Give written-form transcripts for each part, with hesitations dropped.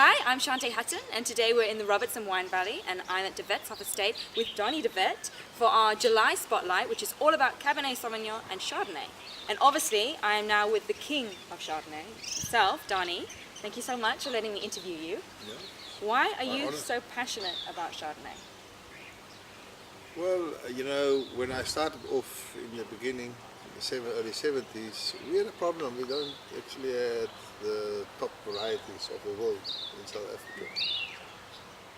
Hi, I'm Shanté Hutton, and today we're in the Robertson Wine Valley, and I'm at Wetshof Estate with Danie de Wet for our July Spotlight, which is all about Cabernet Sauvignon and Chardonnay. And obviously, I am now with the king of Chardonnay, himself, Danie. Thank you so much for letting me interview you. Yeah. Why are you so passionate about Chardonnay? Well, when I started off in the beginning, in the early 70s, we had a problem. We don't actually have the top varieties of the world in South Africa.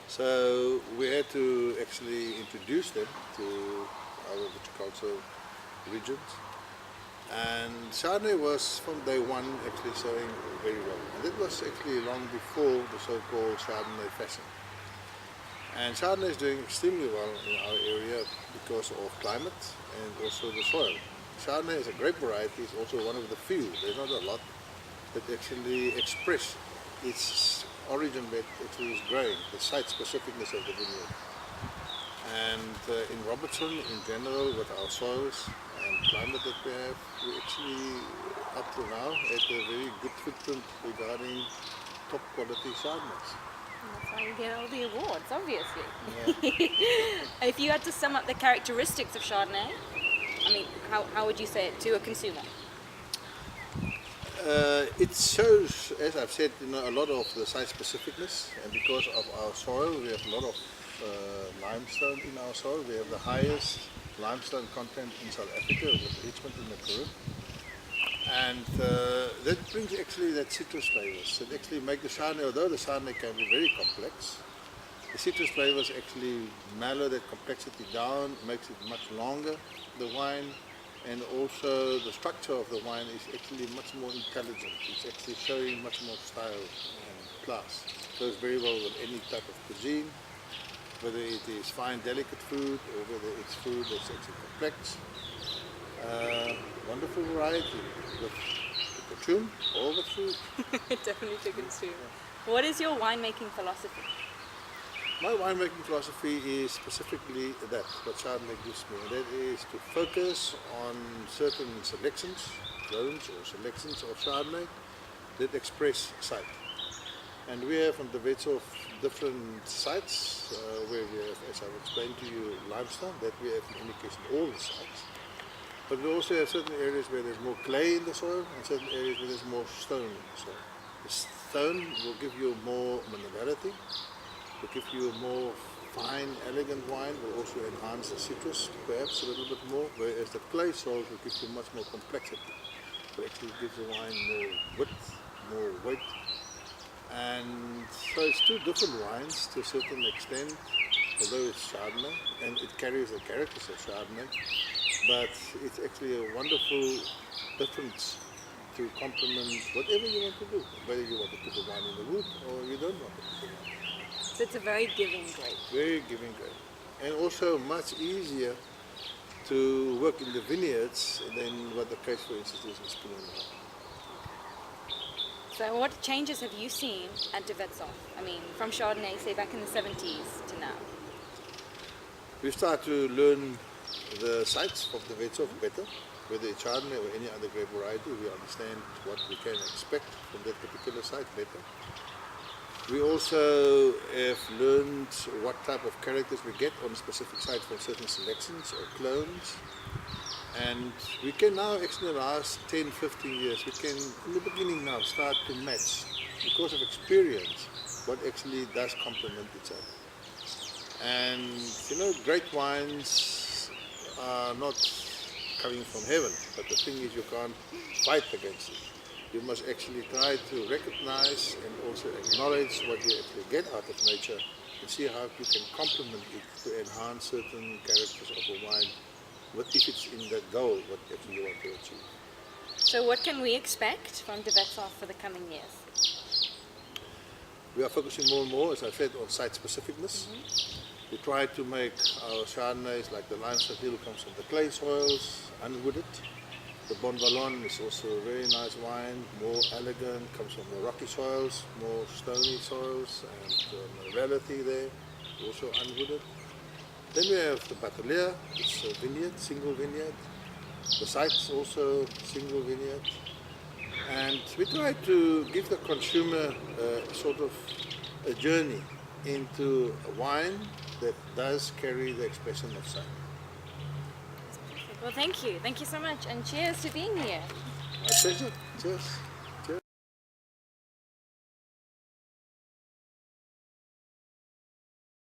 So we had to actually introduce them to our viticultural regions. And Chardonnay was from day one actually selling very well. And it was actually long before the so-called Chardonnay fashion. And Chardonnay is doing extremely well in our area because of climate and also the soil. Chardonnay is a grape variety, is also one of the few, there's not a lot, that actually express its origin that actually is growing, the site specificness of the vineyard. And in Robertson in general, with our soils and climate that we have, we actually up to now had a very good footprint regarding top quality Chardonnays. That's why you get all the awards, obviously. Yeah. If you had to sum up the characteristics of Chardonnay, I mean, how would you say it to a consumer? It shows, as I've said, a lot of the site specificness, and because of our soil, we have a lot of limestone in our soil. We have the highest limestone content in South Africa, with Richmond in the Karoo. And that brings actually that citrus flavors that actually make the Chardonnay, although the Chardonnay can be very complex, the citrus flavors actually mellow that complexity down, makes it much longer, the wine, and also the structure of the wine is actually much more intelligent. It's actually showing much more style and class. So it's very well with any type of cuisine, whether it is fine, delicate food, or whether it's food that's actually complex. Wonderful variety with to consume or with food. Definitely to consume. What is your winemaking philosophy? My winemaking philosophy is specifically that, what Chardonnay gives me, and that is to focus on certain selections, clones or selections of Chardonnay that express site. And we have on the Wetshof different sites where we have, as I've explained to you, limestone, that we have in any case in all the sites. But we also have certain areas where there's more clay in the soil and certain areas where there's more stone in the soil. The stone will give you more minerality, will give you a more fine, elegant wine, will also enhance the citrus perhaps a little bit more, whereas the clay soil will give you much more complexity. So it actually gives the wine more width, more weight. And so it's two different wines to a certain extent, although it's Chardonnay and it carries the characters of Chardonnay, but it's actually a wonderful difference to complement whatever you want to do, whether you want to put the wine in the wood or you don't want to put the wine. So it's a very giving grape. Very giving grape. And also much easier to work in the vineyards than what the case, for instance, is in Spinning. So what changes have you seen at de Wetshof? I mean, from Chardonnay, say back in the 70s to now? We start to learn the sites of the Wetshof better, whether it's Chardonnay or any other grape variety. We understand what we can expect from that particular site better. We also have learned what type of characters we get on a specific site from certain selections or clones. And we can now, actually in the last 10, 15 years, we can, in the beginning now, start to match, because of experience, what actually does complement each other. And, great wines are not coming from heaven, but the thing is you can't fight against it. You must actually try to recognize and also acknowledge what you actually get out of nature and see how you can complement it to enhance certain characters of a wine, if it's in that goal, what actually you want to achieve. So what can we expect from de Wetshof for the coming years? We are focusing more and more, as I said, on site specificness. We try to make our Chardonnays, like the limestone hill comes from the clay soils, unwooded. The Bon Vallon is also a very nice wine, more elegant, comes from the rocky soils, more stony soils, and minerality there, also unwooded. Then we have the Batelier, it's a vineyard, single vineyard. The site's also single vineyard. And we try to give the consumer sort of a journey into a wine that does carry the expression of sun. Well, thank you so much, and cheers to being here. My pleasure. Cheers.